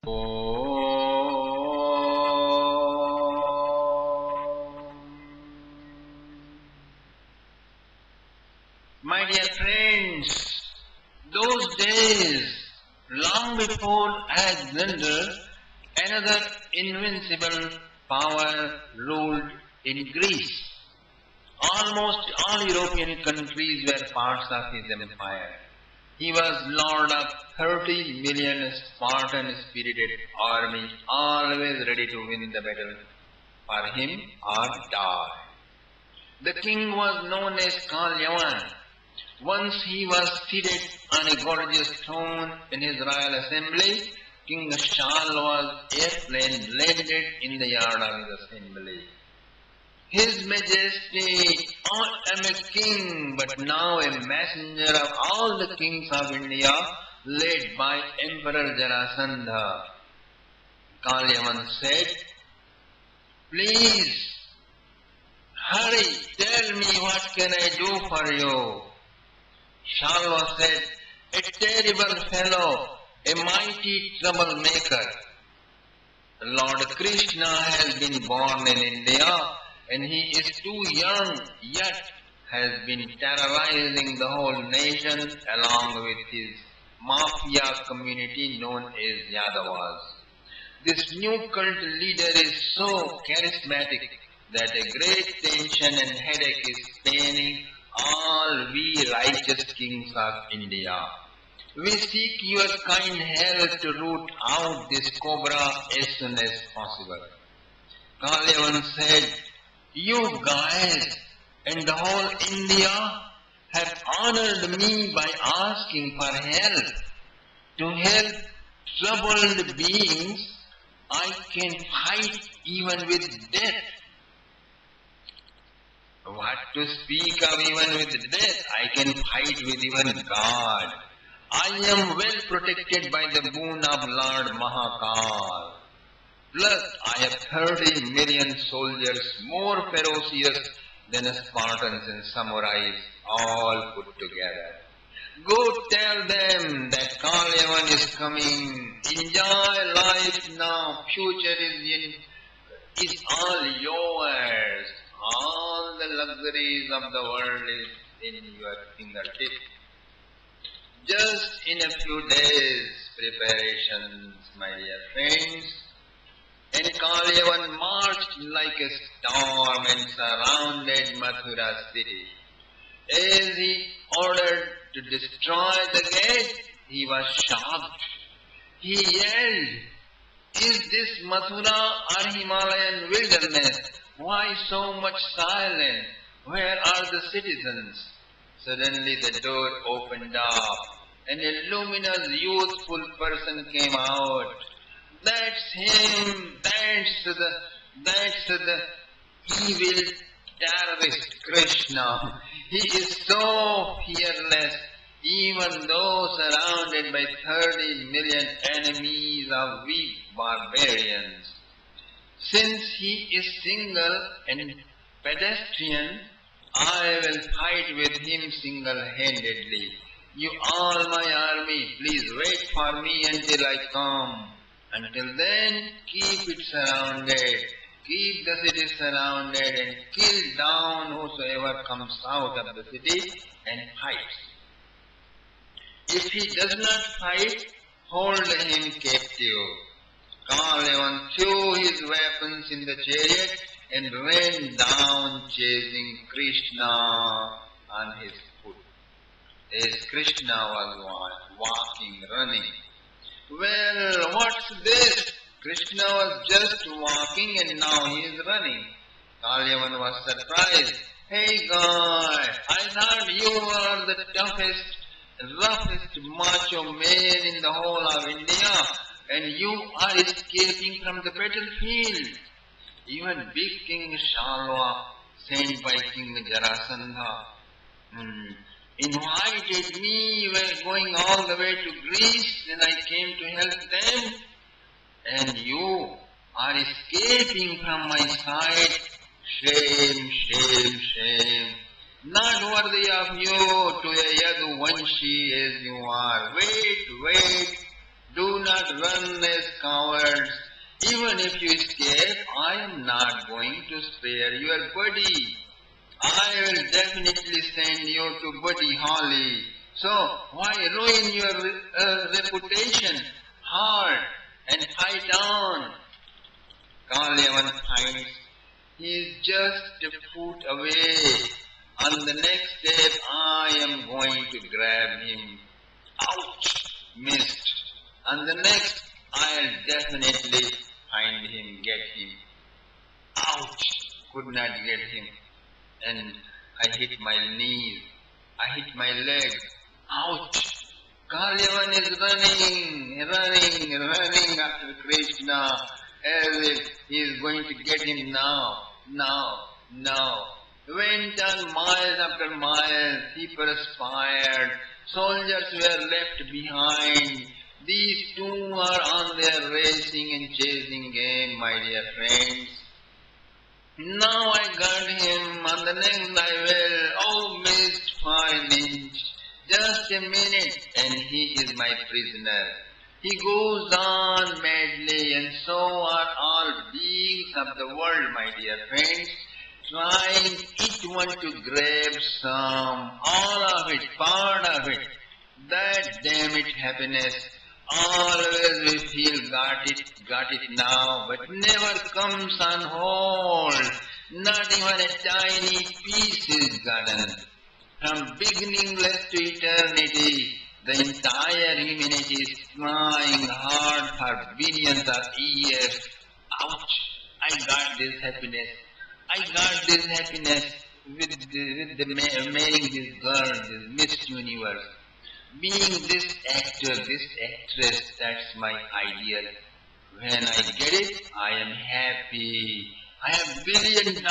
My dear friends, those days, long before Alexander, another invincible power ruled in Greece. Almost all European countries were parts of his empire. He was lord of 30 million Spartan-spirited army, always ready to win the battle for him or die. The king was known as Kalyavan. Once he was seated on a gorgeous throne in his royal assembly. King Shalwa's airplane landed in the yard of his assembly. His Majesty, I am a king, but now a messenger of all the kings of India, led by Emperor Jarasandha. Kalyavan said, please, hurry, tell me what can I do for you. Shalwa said, a terrible fellow, a mighty troublemaker. Lord Krishna has been born in India and he is too young yet has been terrorizing the whole nation along with his mafia community known as Yadavas. This new cult leader is so charismatic that a great tension and headache is paining all we righteous kings of India. We seek your kind help to root out this cobra as soon as possible. Kalyavan said, you guys and the whole India have honored me by asking for help. To help troubled beings, I can fight even with death. What to speak of even with death? I can fight with even God. I am well protected by the boon of Lord Mahakal. Plus, I have 30 million soldiers more ferocious than Spartans and samurais all put together. Go tell them that Kalyavan is coming. Enjoy life now. Future is all yours. All the luxuries of the world is in your fingertips. Just in a few days preparations, my dear friends, and Kalyavan marched like a storm and surrounded Mathura city. As he ordered to destroy the gate, he was shocked. He yelled, is this Mathura or Himalayan wilderness? Why so much silence? Where are the citizens? Suddenly the door opened up, and a luminous, youthful person came out. That's him. That's the evil terrorist Krishna. He is so fearless, even though surrounded by 30 million enemies of weak barbarians. Since he is single and pedestrian, I will fight with him single-handedly. You all my army, please wait for me until I come. Until then, keep it surrounded. Keep the city surrounded and kill down whosoever comes out of the city and fights. If he does not fight, hold him captive. Kalyavan threw his weapons in the chariot and ran down chasing Krishna on his foot. As Krishna was walking, running. Well, what's this? Krishna was just walking and now he is running. Kalyavan was surprised. Hey guy, I thought you were the toughest, roughest macho man in the whole of India and you are escaping from the battlefield. Even big King Shalwa, sent by King Jarasandha, invited me going all the way to Greece and I came to help them. And you are escaping from my sight. Shame, shame, shame. Not worthy of you to a Yaduvanshi as you are. Wait. Do not run as cowards. Even if you escape, I am not going to spare your body. I will definitely send you to Buddy Holly. So why ruin your reputation? Hard and fight on. Kalyavan finds he is just a foot away. On the next step, I am going to grab him. Ouch! Missed. On the next, I'll definitely find him, get him. Ouch! Could not get him. And I hit my knees. I hit my leg. Ouch! Kalyavan is running after Krishna as if he is going to get him now. Went on miles after miles. He perspired. Soldiers were left behind. These two are on their racing and chasing game, my dear friends. Now I got him, on the next I will. Oh, missed 5 inch. Just a minute, and he is my prisoner. He goes on madly, and so are all beings of the world, my dear friends, trying each one to grab some, all of it, part of it. That damn it happiness. Always we feel got it now, but never comes on hold. Not even a tiny piece is gotten. From beginningless to eternity, the entire humanity is trying hard for billions of years. Ouch! I got this happiness. With marrying this girl, this Miss Universe. Being this actor, this actress, that's my ideal. When I get it, I am happy. I have $1 billion, I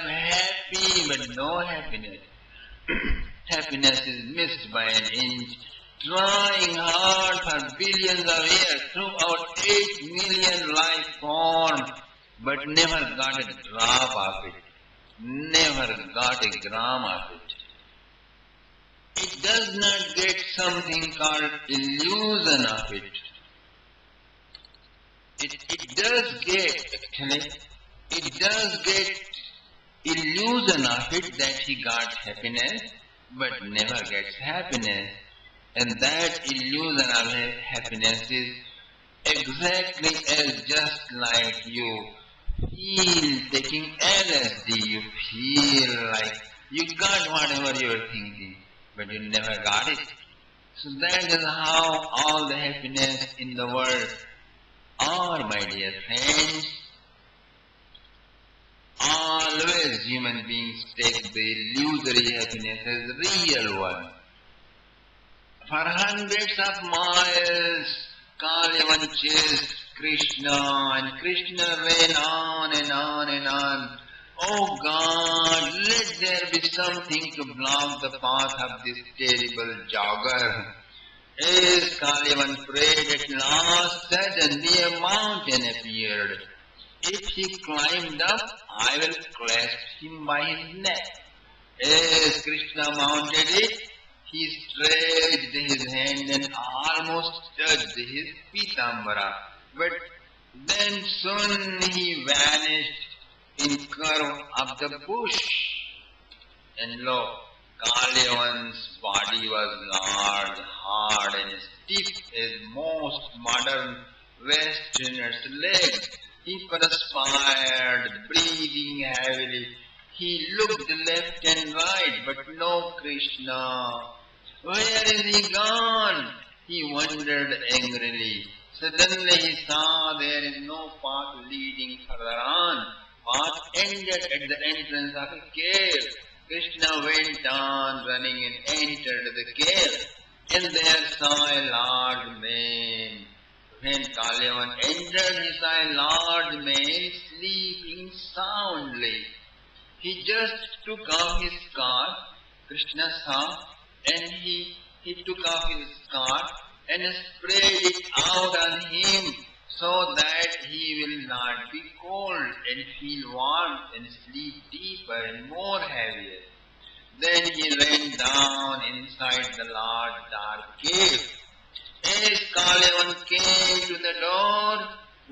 am happy, but no happiness. Happiness is missed by an inch. Trying hard for billions of years throughout 8 million life forms, but never got a drop of it. Never got a gram of it. It does not get something called illusion of it. It does get illusion of it that he got happiness, but never gets happiness. And that illusion of happiness is exactly as just like you feel taking LSD. You feel like you got whatever you were thinking, but you never got it. So that is how all the happiness in the world are, my dear friends. Always human beings take the illusory happiness as real one. For hundreds of miles, Kalyavan chased Krishna, and Krishna ran on and on and on. Oh God, let there be something to block the path of this terrible jogger. As Kalyavan prayed, at last suddenly a mountain appeared. If he climbed up, I will clasp him by his neck. As Krishna mounted it, he stretched his hand and almost touched his pitambara. But then soon he vanished in curve of the bush. And lo, Kalyavan's body was large, hard and stiff as most modern Westerners' legs. He perspired, breathing heavily. He looked left and right, but no Krishna. Where is he gone? He wondered angrily. Suddenly he saw there is no path leading further on. Path ended at the entrance of a cave. Krishna went on running and entered the cave, and there saw a large man. When Kalyavan entered, he saw a large man sleeping soundly. He just took off his scarf. Krishna saw, and he took off his scarf and spread it out on him so that he will not be cold and feel warm and sleep deeper and more heavier. Then he ran down inside the large dark cave. As Kalyavan came to the door,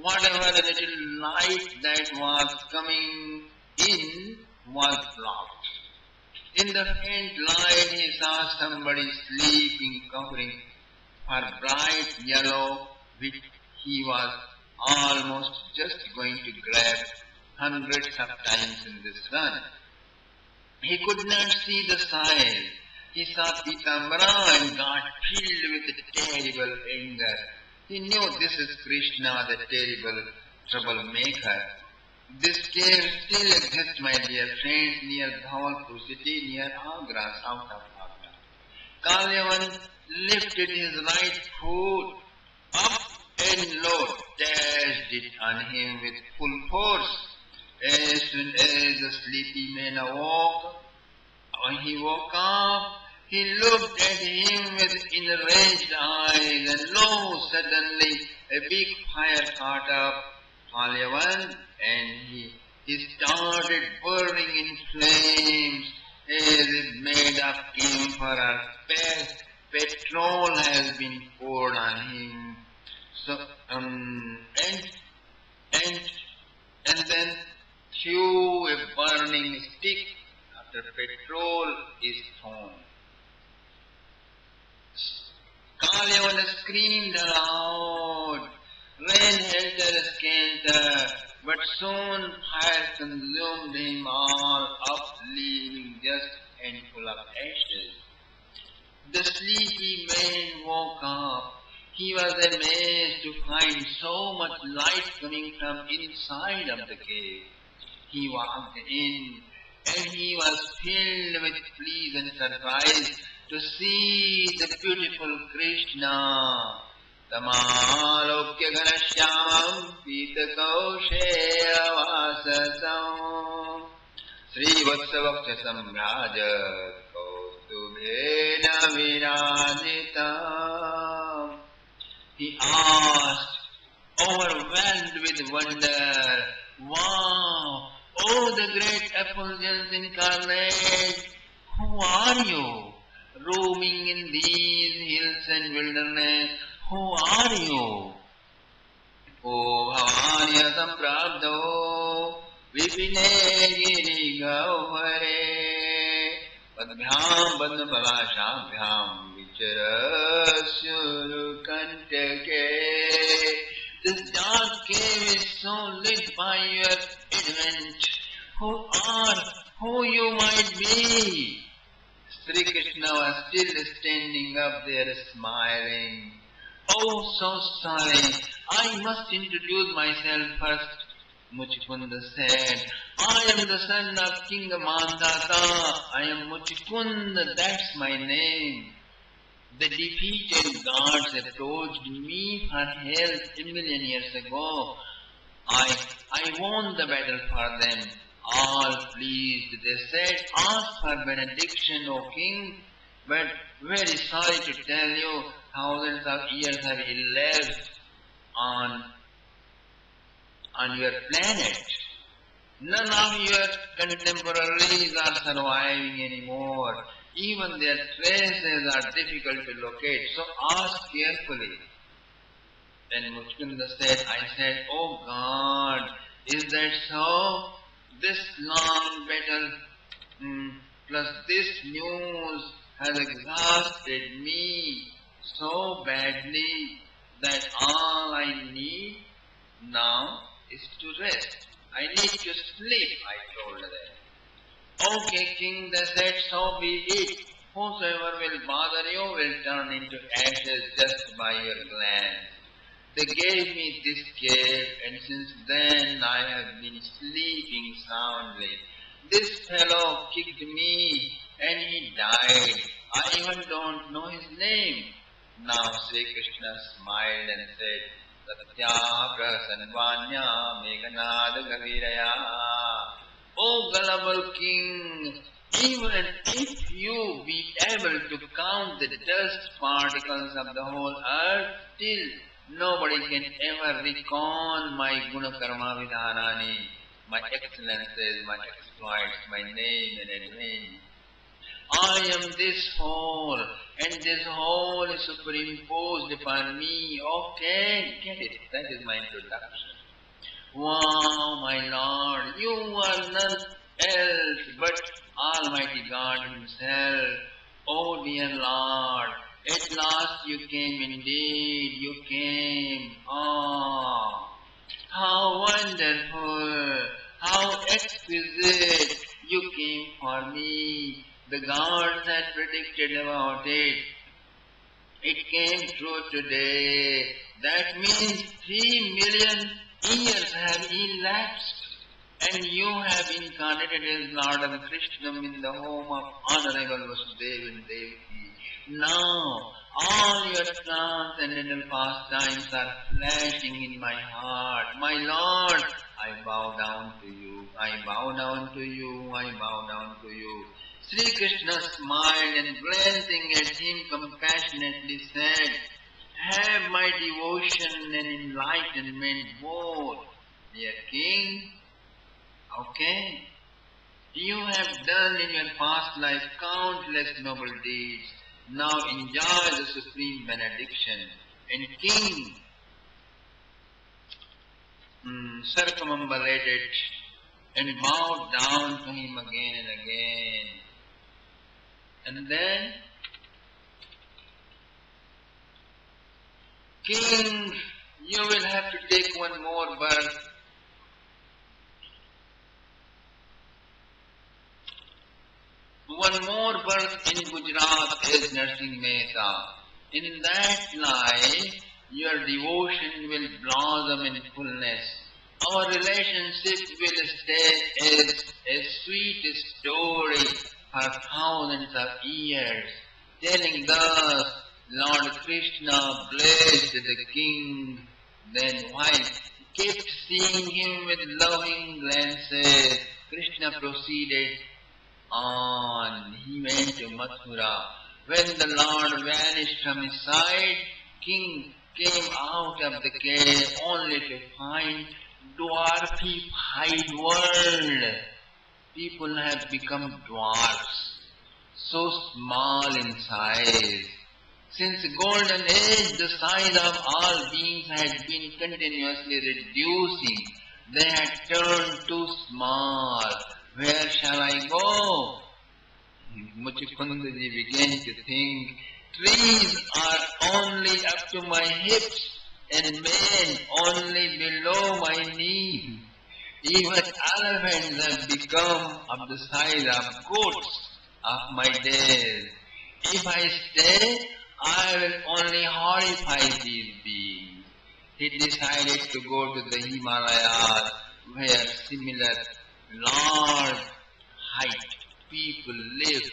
whatever little light that was coming in was blocked. In the faint light, he saw somebody sleeping, covering her bright yellow, which he was almost just going to grab hundreds of times in the sun. He could not see the sign. He saw Pitambara and got filled with terrible anger. He knew this is Krishna, the terrible troublemaker. This cave still exists, my dear friends, near Bhavalpur city, near Agra, south of Agra. Kalyavan lifted his right foot up and low, dashed it on him with full force. As soon as the sleepy man awoke, when he woke up, he looked at him with enraged eyes, and lo, suddenly a big fire caught up Kalyavan, and he started burning in flames as if made of camphor or petrol has been poured on him. So, and then threw a burning stick after petrol is thrown. Kalyavan screamed aloud, ran helter-skelter, but soon fire consumed him all up, leaving just a handful of ashes. The sleepy man woke up. He was amazed to find so much light coming from inside of the cave. He walked in, and he was filled with pleasant surprise to see the beautiful Krishna. Tamalokya Ghanashyamam Pitakausheya Vasasam Sri Vatsavakshasam Raja Kaustubhena Viraditam. He asked, overwhelmed with wonder, wow, oh the great effulgence incarnate, who are you? Roaming in these hills and wilderness, who are you? O Bhavanya Samprabdho Vipine Giri Gauvare Padbhyam Padmapalashabhyam Vichara Kantake. This dark cave is so lit by your advent. Who you might be? Sri Krishna was still standing up there smiling. Oh, so sorry. I must introduce myself first. Muchikunda said, I am the son of King Mandata. I am Muchikunda, that's my name. The defeated gods approached me for help 1,000,000 years ago. I won the battle for them. All pleased, they said, ask for benediction, O king, but very sorry to tell you, thousands of years have elapsed on your planet. None of your contemporaries are surviving anymore. Even their traces are difficult to locate, so ask carefully. Then Muchkunda said, I said, oh God, is that so? This long battle plus this news has exhausted me so badly that all I need now is to rest. I need to sleep, I told them. Okay, king, they said, so be it. Whosoever will bother you will turn into ashes just by your glance. They gave me this cave, and since then I have been sleeping soundly. This fellow kicked me, and he died. I even don't know his name. Now Sri Krishna smiled and said, Satya prasanvanya meghanad gaviraya. O gullible king, even if you be able to count the dust particles of the whole earth, still nobody can ever recall my gunakarma vidhanani, my excellences, my exploits, my name and advance. I am this whole, and this whole is superimposed upon me. Okay, get it. That is my introduction. Wow, my Lord, you are none else but Almighty God Himself. Oh dear Lord, at last you came indeed, you came. Ah, how wonderful, how exquisite you came for me. The gods had predicted about it. It came true today. That means 3 million years have elapsed, and you have incarnated as Lord of Krishna in the home of Honorable Vasudeva and Devaki. Now, all your transcendental pastimes are flashing in my heart. My Lord, I bow down to you. I bow down to you. I bow down to you. Sri Krishna smiled and glancing at him compassionately said, have my devotion and enlightenment both, dear king. Okay. You have done in your past life countless noble deeds. Now enjoy the supreme benediction. And king circumambulated and bowed down to him again and again. And then, king, you will have to take one more birth. One more birth in Gujarat as Nursing Mehta. In that life, your devotion will blossom in fullness. Our relationship will stay as a sweet story for thousands of years, telling thus, Lord Krishna blessed the king. Then while he kept seeing him with loving glances, Krishna proceeded on. He went to Mathura. When the Lord vanished from his sight, king came out of the cave only to find dwarfified world. People have become dwarfs, so small in size. Since the golden age, the size of all beings had been continuously reducing. They had turned too small. Where shall I go? Muchikundaji began to think, trees are only up to my hips and men only below my knee. Even elephants have become of the size of goats of my days. If I stay, I will only horrify these beings. He decided to go to the Himalayas where similar large height people live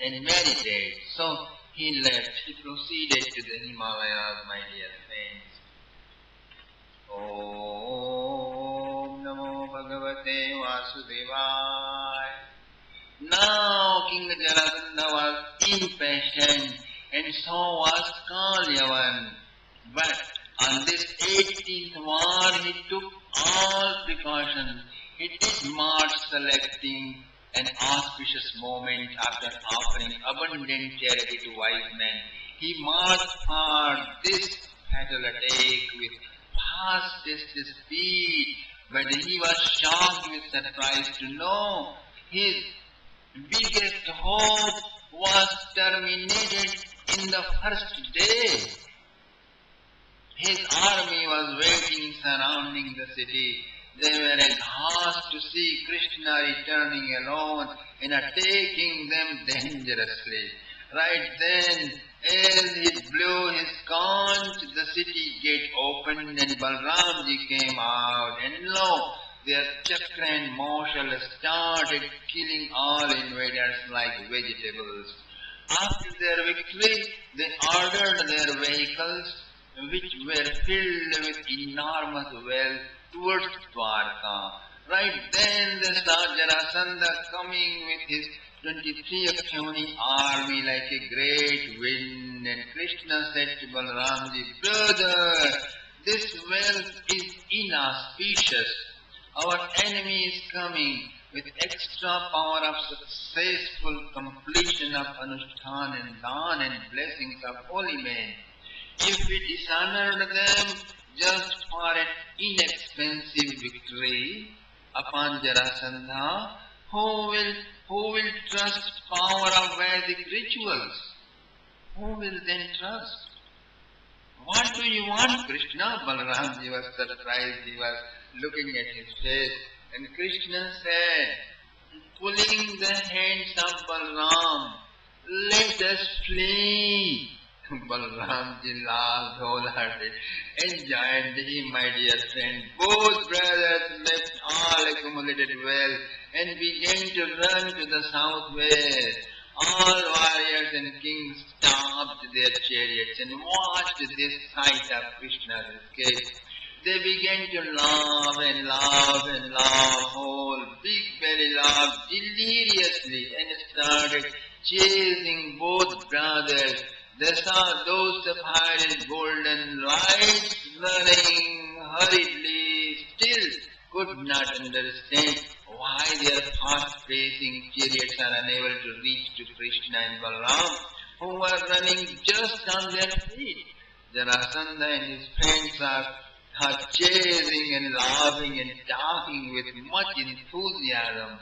and meditate. So he left. He proceeded to the Himalayas, my dear friends. Om Namo Bhagavate Vasudevaya. Now King Jarasandha was impatient, and so was Kalyavan. But on this 18th war he took all precautions. He did march selecting an auspicious moment after offering abundant charity to wise men. He marched for this fatal attack with fastest speed, but he was shocked with surprise to know his biggest hope was terminated in the first day. His army was waiting surrounding the city. They were aghast to see Krishna returning alone and attacking them dangerously. Right then, as he blew his conch, the city gate opened and Balramji came out, and lo, their chakra and marshal started killing all invaders like vegetables. After their victory, they ordered their vehicles, which were filled with enormous wealth, towards Dwarka. Right then they saw Jarasandha coming with his 23 Akshoni army like a great wind, and Krishna said to Balramji, brother, this wealth is inauspicious. Our enemy is coming. with extra power of successful completion of Anushthan and Dhan and blessings of holy men. If we dishonored them just for an inexpensive victory upon Jarasandha, who will trust power of Vedic rituals? Who will then trust? What do you want, Krishna? Balaramji was surprised. He was looking at his face. And Krishna said, pulling the hands of Balaram, let us flee. Balaramji laughed wholehearted and joined him, my dear friend. Both brothers left all accumulated wealth and began to run to the southwest. All warriors and kings stopped their chariots and watched this sight of Krishna's escape. They began to laugh and laugh and laugh, whole big belly laughed deliriously and started chasing both brothers. They saw those sapphire golden lights running hurriedly, still could not understand why their fast-racing chariots are unable to reach to Krishna and Balaram, who were running just on their feet. Jarasandha and his friends are chasing and laughing and talking with much enthusiasm.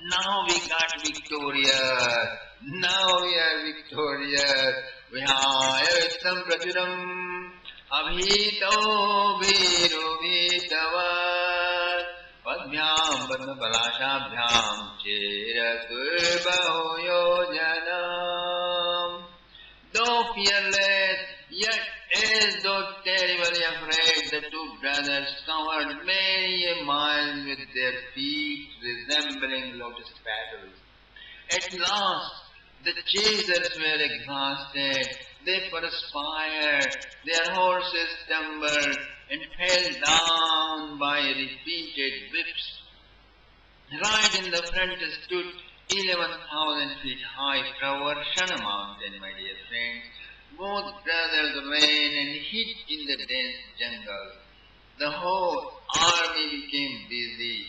Now we got victorious. Now we are victorious. We have some prachuram abhito bhiru bhitavat padbhyam padma palashabhyam cheratur bahu yojanam. Though fearless, yet as though terribly afraid, the two brothers covered many a mile with their feet resembling lotus petals. At last, the chasers were exhausted. They perspired, their horses stumbled and fell down by repeated whips. Right in the front stood 11,000 feet high Pravarshana mountain, my dear friends. Both brothers ran and hid in the dense jungle. The whole army became busy.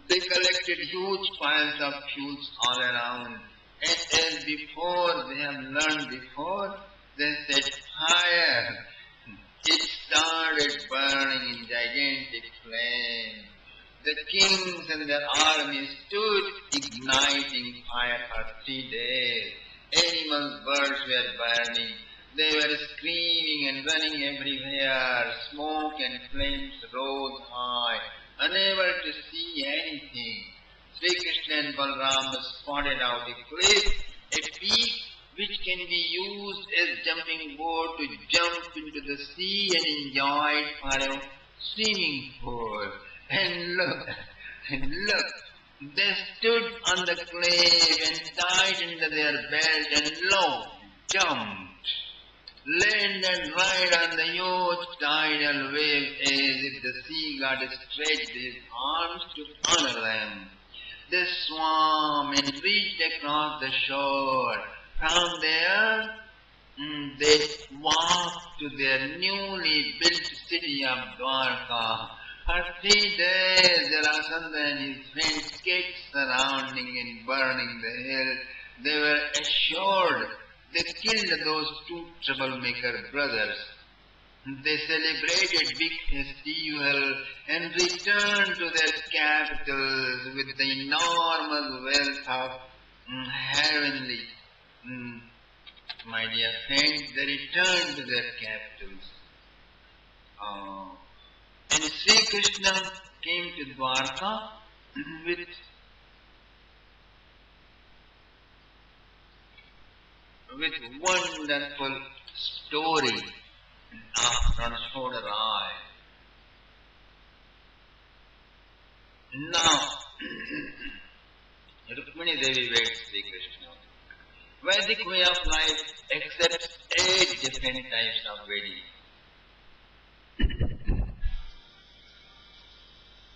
They collected huge piles of fuels all around. And as before, they have learned before, they set fire. It started burning in gigantic flames. The kings and their armies stood igniting fire for 3 days. Animals, birds were burning. They were screaming and running everywhere. Smoke and flames rose high, unable to see anything. Sri Krishna and Balaram spotted out a cliff, a peak which can be used as jumping board to jump into the sea and enjoy it for a swimming pool. And look, they stood on the cliff and tightened their belt and lo, jumped, landed right on the huge tidal wave as if the sea god stretched his arms to honor them. They swam and reached across the shore. From there, they walked to their newly built city of Dwarka. For 3 days, Jarasandha and his friends kept surrounding and burning the hill. They were assured they killed those two troublemaker brothers. They celebrated big festival and returned to their capitals with the enormous wealth of heavenly. My dear friends, they returned to their capitals. And Sri Krishna came to Dwarka with wonderful story of Ranachhod Roy. Now, Rukmini Devi weds Sri Krishna. Vedic way of life accepts 8 different types of wedding.